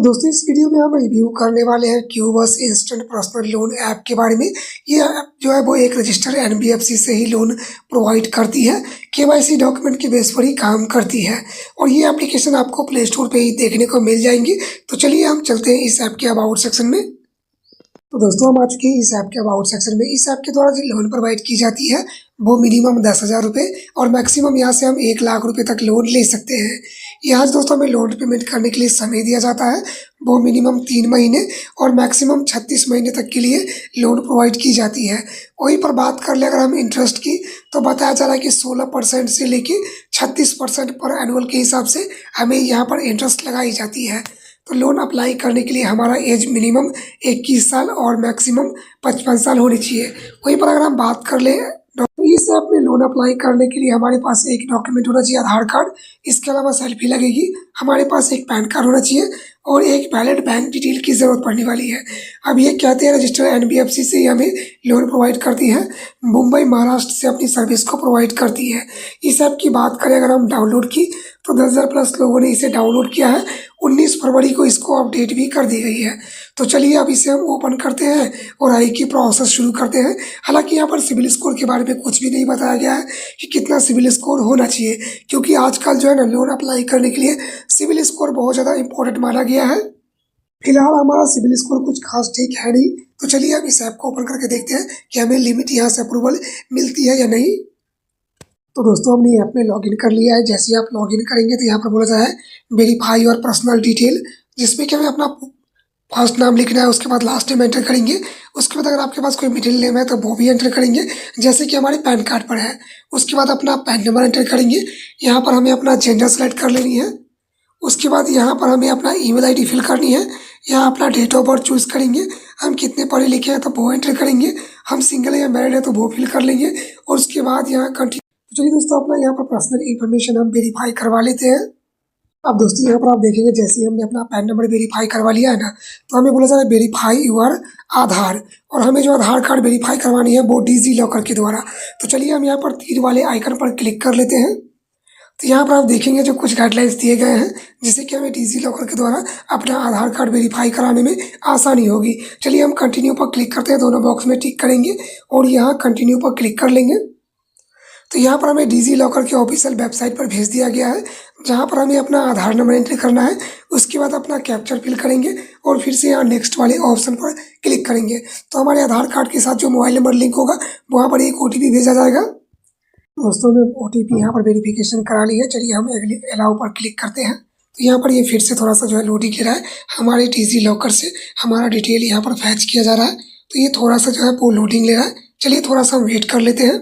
तो दोस्तों इस वीडियो में हम रिव्यू करने वाले हैं क्यूबस इंस्टेंट पर्सनल लोन ऐप के बारे में। ये ऐप जो है वो एक रजिस्टर्ड एनबीएफसी से ही लोन प्रोवाइड करती है। केवाईसी डॉक्यूमेंट के बेस पर ही काम करती है और ये एप्लीकेशन आपको प्ले स्टोर पे ही देखने को मिल जाएंगी। तो चलिए हम चलते हैं इस ऐप के अबाउट सेक्शन में। तो दोस्तों हम आ चुके हैं इस ऐप के अबाउट सेक्शन में। इस ऐप के द्वारा जो लोन प्रोवाइड की जाती है वो मिनिमम 10,000 रुपये और मैक्सिमम यहाँ से हम 1,00,000 रुपये तक लोन ले सकते हैं। यहाँ से दोस्तों हमें लोन पेमेंट करने के लिए समय दिया जाता है वो मिनिमम 3 महीने और मैक्सिमम 36 महीने तक के लिए लोन प्रोवाइड की जाती है। वहीं पर बात कर ले अगर हम इंटरेस्ट की तो बताया जा रहा है कि 16% से लेके 36% पर एनुअल के हिसाब से हमें यहाँ पर इंटरेस्ट लगाई जाती है। तो लोन अप्लाई करने के लिए हमारा एज मिनिमम 21 साल और मैक्सिमम 55 साल होनी चाहिए। वहीं पर अगर हम बात कर ले तो इस ऐप में लोन अप्लाई करने के लिए हमारे पास एक डॉक्यूमेंट होना चाहिए आधार कार्ड, इसके अलावा सेल्फी लगेगी, हमारे पास एक पैन कार्ड होना चाहिए और एक वैलिड बैंक डिटेल की ज़रूरत पड़ने वाली है। अब ये कहते हैं रजिस्टर्ड एनबीएफसी से हमें लोन प्रोवाइड करती है, मुंबई महाराष्ट्र से अपनी सर्विस को प्रोवाइड करती है। इस ऐप की बात करें अगर हम डाउनलोड की तो 10,000 प्लस लोगों ने इसे डाउनलोड किया है। 19 फरवरी को इसको अपडेट भी कर दी गई है। तो चलिए अब इसे हम ओपन करते हैं और आई की प्रोसेस शुरू करते हैं। हालांकि यहाँ पर सिविल स्कोर के बारे में कुछ भी नहीं बताया गया है कि कितना सिविल स्कोर होना चाहिए, क्योंकि आजकल जो है ना लोन अप्लाई करने के लिए सिविल स्कोर बहुत ज़्यादा इंपॉर्टेंट माना गया है। फिलहाल हमारा सिविल स्कोर कुछ खास ठीक है नहीं। तो चलिए अब इस ऐप को ओपन करके देखते हैं कि हमें लिमिट यहाँ से अप्रूवल मिलती है या नहीं। तो दोस्तों हमने ऐप में लॉगिन कर लिया है। जैसे ही आप लॉगिन करेंगे तो यहाँ पर बोला जाए वेरीफाई योर पर्सनल डिटेल, जिसमें कि हमें अपना फर्स्ट नाम लिखना है, उसके बाद लास्ट नेम एंटर करेंगे, उसके बाद अगर आपके पास कोई मिडिल नेम है तो वो भी एंटर करेंगे जैसे कि हमारे पैन कार्ड पर है। उसके बाद अपना पैन नंबर एंटर करेंगे। यहाँ पर हमें अपना जेंडर सेलेक्ट कर लेनी है। उसके बाद यहाँ पर हमें अपना ईमेल आईडी फिल करनी है। यहाँ अपना डेट ऑफ बर्थ चूज़ करेंगे, हम कितने पढ़े लिखे हैं तो वो एंटर करेंगे, हम सिंगल या मैरिड है तो वो फिल कर लेंगे और उसके बाद यहाँ कंटिन्यू। तो चलिए दोस्तों अपना यहाँ पर पर्सनल इन्फॉर्मेशन हम वेरीफाई करवा लेते हैं। अब दोस्तों यहाँ पर आप देखेंगे जैसे ही हमने अपना पैन नंबर वेरीफाई करवा लिया है ना, तो हमें बोला जा रहा है वेरीफाई योर आधार, और हमें जो आधार कार्ड वेरीफाई करवानी है वो डिजी लॉकर के द्वारा। तो चलिए हम यहाँ पर तीर वाले आइकन पर क्लिक कर लेते हैं। तो यहाँ पर आप देखेंगे जो कुछ गाइडलाइंस दिए गए हैं जिससे कि हमें डिजी लॉकर के द्वारा अपना आधार कार्ड वेरीफाई कराने में आसानी होगी। चलिए हम कंटिन्यू पर क्लिक करते हैं, दोनों बॉक्स में टिक करेंगे और यहाँ कंटिन्यू पर क्लिक कर लेंगे। तो यहाँ पर हमें डिजी लॉकर के ऑफिशियल वेबसाइट पर भेज दिया गया है, जहाँ पर हमें अपना आधार नंबर एंट्री करना है। उसके बाद अपना कैप्चर फिल करेंगे और फिर से यहाँ नेक्स्ट वाले ऑप्शन पर क्लिक करेंगे। तो हमारे आधार कार्ड के साथ जो मोबाइल नंबर लिंक होगा वहाँ पर एक OTP भेजा जाएगा। दोस्तों ने OTP यहाँ पर वेरिफिकेशन करा ली है। चलिए हम अलाउ पर क्लिक करते हैं। तो यहाँ पर ये फिर से थोड़ा सा जो है लोडिंग ले रहा है। हमारे डिजी लॉकर से हमारा डिटेल यहाँ पर फैच किया जा रहा है, तो ये थोड़ा सा जो है वो लोडिंग ले रहा है। चलिए थोड़ा सा वेट कर लेते हैं।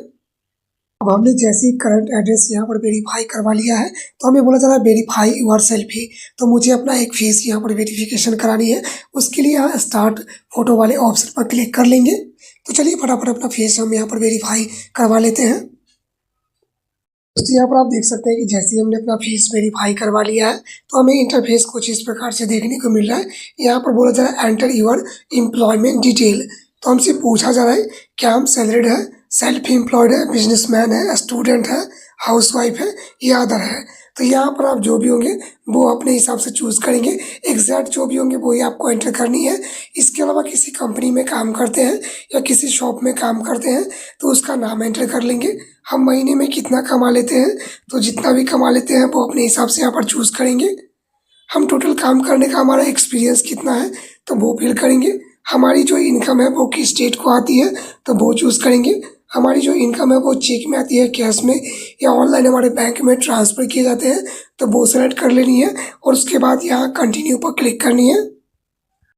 अब हमने जैसे ही करंट एड्रेस यहाँ पर वेरीफाई करवा लिया है तो हमें बोला जा रहा है वेरीफाई योर सेल्फी। तो मुझे अपना एक फेस यहाँ पर वेरिफिकेशन करानी है। उसके लिए यहाँ स्टार्ट फोटो वाले ऑप्शन पर क्लिक कर लेंगे। तो चलिए फटाफट अपना फेस हम यहाँ पर वेरीफाई करवा लेते हैं। दोस्तों यहाँ पर आप देख सकते हैं कि जैसे ही हमने अपना फेस वेरीफाई करवा लिया है तो हमें इंटरफेस कुछ इस प्रकार से देखने को मिल रहा है। यहाँ पर बोला जा रहा है एंटर योर एम्प्लॉयमेंट डिटेल। तो हमसे पूछा जा रहा है क्या हम सैलरीड है, सेल्फ एम्प्लॉयड है, बिजनेसमैन है, स्टूडेंट है, हाउसवाइफ है या अदर है। तो यहाँ पर आप जो भी होंगे वो अपने हिसाब से चूज़ करेंगे। एग्जैक्ट जो भी होंगे वही आपको एंटर करनी है। इसके अलावा किसी कंपनी में काम करते हैं या किसी शॉप में काम करते हैं तो उसका नाम एंटर कर लेंगे। हम महीने में कितना कमा लेते हैं तो जितना भी कमा लेते हैं वो अपने हिसाब से यहाँ पर चूज़ करेंगे। हम टोटल काम करने का हमारा एक्सपीरियंस कितना है तो वो फिल करेंगे। हमारी जो इनकम है वो किस स्टेट को आती है तो वो चूज़ करेंगे। हमारी जो इनकम है वो चेक में आती है, कैश में या ऑनलाइन हमारे बैंक में ट्रांसफ़र किए जाते हैं तो वो सेलेक्ट कर लेनी है और उसके बाद यहाँ कंटिन्यू पर क्लिक करनी है।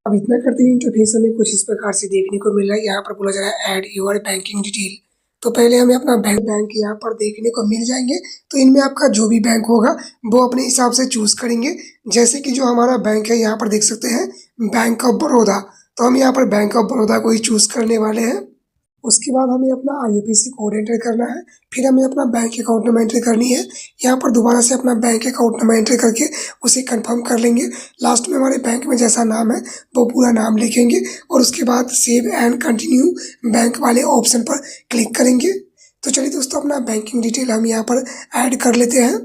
अब इतना करते ही इंटरफेस हमें कुछ इस प्रकार से देखने को मिल रहा है। यहाँ पर बोला जा रहा है ऐड योर बैंकिंग डिटेल। तो पहले हमें अपना बैंक यहाँ पर देखने को मिल जाएंगे। तो इनमें आपका जो भी बैंक होगा वो अपने हिसाब से चूज़ करेंगे। जैसे कि जो हमारा बैंक है यहाँ पर देख सकते हैं बैंक ऑफ बड़ौदा, तो हम यहाँ पर बैंक ऑफ बड़ौदा को ही चूज़ करने वाले हैं। उसके बाद हमें अपना IFSC कोड एंटर करना है, फिर हमें अपना बैंक अकाउंट नंबर एंटर करनी है। यहाँ पर दोबारा से अपना बैंक अकाउंट नंबर एंटर करके उसे कंफर्म कर लेंगे। लास्ट में हमारे बैंक में जैसा नाम है वो पूरा नाम लिखेंगे और उसके बाद सेव एंड कंटिन्यू बैंक वाले ऑप्शन पर क्लिक करेंगे। तो चलिए दोस्तों अपना बैंकिंग डिटेल हम यहाँ पर ऐड कर लेते हैं।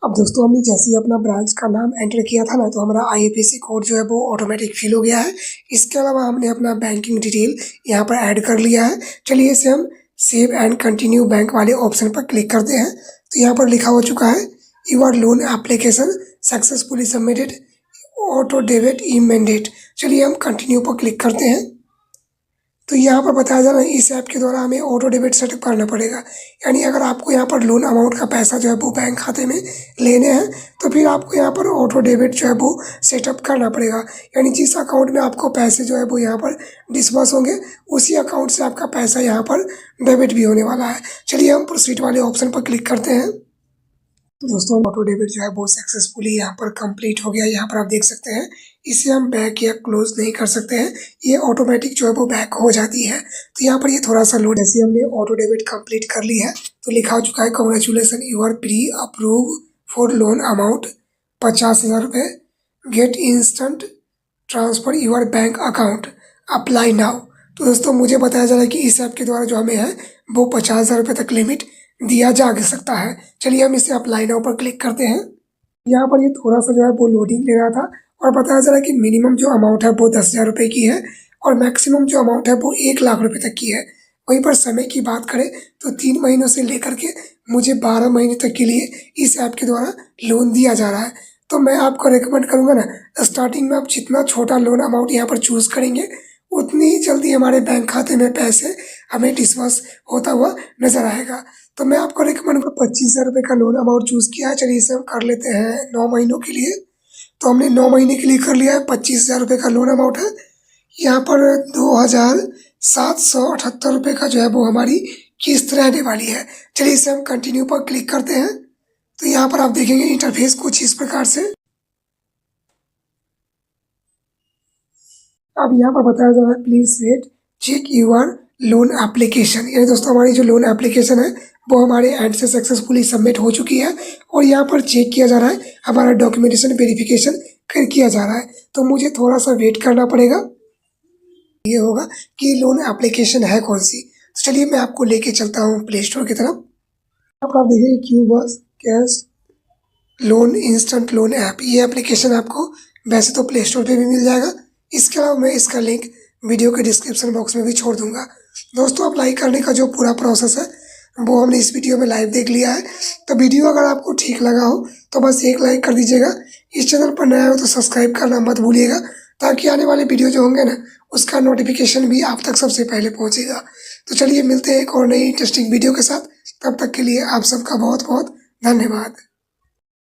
अब दोस्तों हमने जैसे ही अपना ब्रांच का नाम एंटर किया था ना, तो हमारा आईएफएससी कोड जो है वो ऑटोमेटिक फिल हो गया है। इसके अलावा हमने अपना बैंकिंग डिटेल यहाँ पर ऐड कर लिया है। चलिए इसे हम सेव एंड कंटिन्यू बैंक वाले ऑप्शन पर क्लिक करते हैं। तो यहाँ पर लिखा हो चुका है your loan application successfully submitted, auto debit e mandate. चलिए हम कंटिन्यू पर क्लिक करते हैं। तो यहाँ पर बताया जा रहा है इस ऐप के द्वारा हमें ऑटो डेबिट सेटअप करना पड़ेगा। यानी अगर आपको यहाँ पर लोन अमाउंट का पैसा जो है वो बैंक खाते में लेने हैं, तो फिर आपको यहाँ पर ऑटो डेबिट जो है वो सेटअप करना पड़ेगा। यानी जिस अकाउंट में आपको पैसे जो है वो यहाँ पर डिस्बर्स होंगे, उसी अकाउंट से आपका पैसा यहाँ पर डेबिट भी होने वाला है। चलिए हम प्रोसीड वाले ऑप्शन पर क्लिक करते हैं। तो दोस्तों ऑटो डेबिट जो है वो सक्सेसफुली यहाँ पर कंप्लीट हो गया। यहाँ पर आप देख सकते हैं इसे हम बैक या क्लोज नहीं कर सकते हैं, ये ऑटोमेटिक जो है वो बैक हो जाती है। तो यहाँ पर ये थोड़ा सा लोड, जैसे हमने ऑटो डेबिट कंप्लीट कर ली है तो लिखा हो चुका है congratulation you are pre approve for loan amount 50,000 रुपये, get instant transfer your bank account, apply now. तो दोस्तों मुझे बताया जा रहा है कि इस ऐप के द्वारा जो हमें है वो 50,000 रुपये तक लिमिट दिया जा सकता है। चलिए हम इसे अप्लाई नाउ पर क्लिक करते हैं। यहाँ पर ये थोड़ा सा जो है वो लोडिंग ले रहा था और बताया जा रहा है कि मिनिमम जो अमाउंट है वो 10,000 रुपये की है और मैक्सिमम जो अमाउंट है वो 1,00,000 रुपये तक की है। वहीं पर समय की बात करें तो 3 महीनों से लेकर के मुझे 12 महीने तक के लिए इस ऐप के द्वारा लोन दिया जा रहा है। तो मैं आपको रिकमेंड करूँगा ना, स्टार्टिंग में आप जितना छोटा लोन अमाउंट यहाँ पर चूज़ करेंगे उतनी ही जल्दी हमारे बैंक खाते में पैसे हमें डिस्बर्स होता हुआ नजर आएगा। तो मैं आपको रिकमेंड करूँ 25,000 रुपये का लोन अमाउंट चूज़ किया है। चलिए इसे हम कर लेते हैं 9 महीनों के लिए। तो हमने 9 महीने के लिए कर लिया है। 25,000 रुपये का लोन अमाउंट है। यहाँ पर 2,778 रुपये का जो है वो हमारी किस्त रहने वाली है। चलिए इसे हम कंटिन्यू पर क्लिक करते हैं। तो यहाँ पर आप देखेंगे इंटरफेस कुछ इस प्रकार से। अब यहाँ पर बताया जा रहा है please wait check your loan application. यानी दोस्तों हमारी जो लोन एप्लीकेशन है वो हमारे एंड से सक्सेसफुली सबमिट हो चुकी है और यहाँ पर चेक किया जा रहा है, हमारा डॉक्यूमेंटेशन वेरिफिकेशन किया जा रहा है। तो मुझे थोड़ा सा वेट करना पड़ेगा, ये होगा कि लोन एप्लीकेशन है कौन सी। तो चलिए मैं आपको लेके चलता हूँ प्ले स्टोर की तरफ। यहाँ पर आप देखिए क्यू बस cash loan instant loan app, ये एप्लीकेशन आपको वैसे तो प्ले स्टोर पे भी मिल जाएगा। इसके अलावा मैं इसका लिंक वीडियो के डिस्क्रिप्शन बॉक्स में भी छोड़ दूंगा। दोस्तों अप्लाई करने का जो पूरा प्रोसेस है वो हमने इस वीडियो में लाइव देख लिया है। तो वीडियो अगर आपको ठीक लगा हो तो बस एक लाइक कर दीजिएगा। इस चैनल पर नया हो तो सब्सक्राइब करना मत भूलिएगा, ताकि आने वाले वीडियो जो होंगे ना उसका नोटिफिकेशन भी आप तक सबसे पहले पहुँचेगा। तो चलिए मिलते हैं एक और नई इंटरेस्टिंग वीडियो के साथ। तब तक के लिए आप सबका बहुत बहुत धन्यवाद।